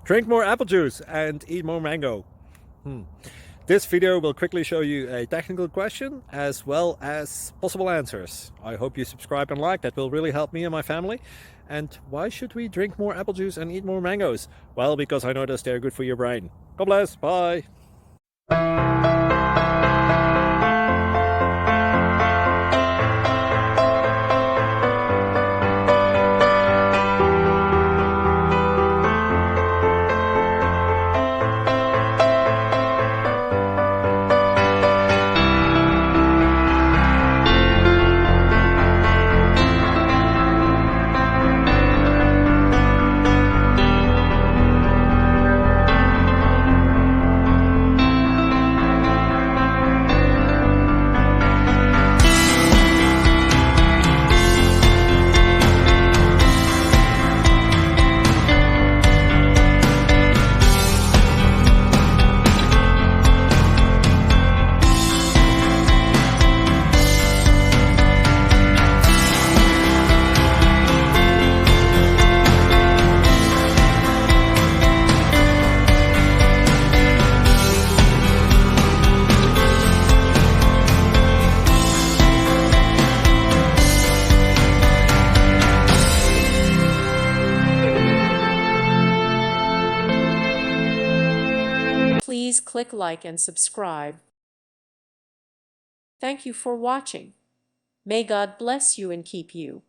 Drink more apple juice and eat more mango. This video will quickly show you a technical question as well as possible answers. I hope you subscribe and like, that will really help me and my family. And why should we drink more apple juice and eat more mangoes? Well, because I noticed they're good for your brain. God bless, bye. Please click like and subscribe. Thank you for watching. May God bless you and keep you.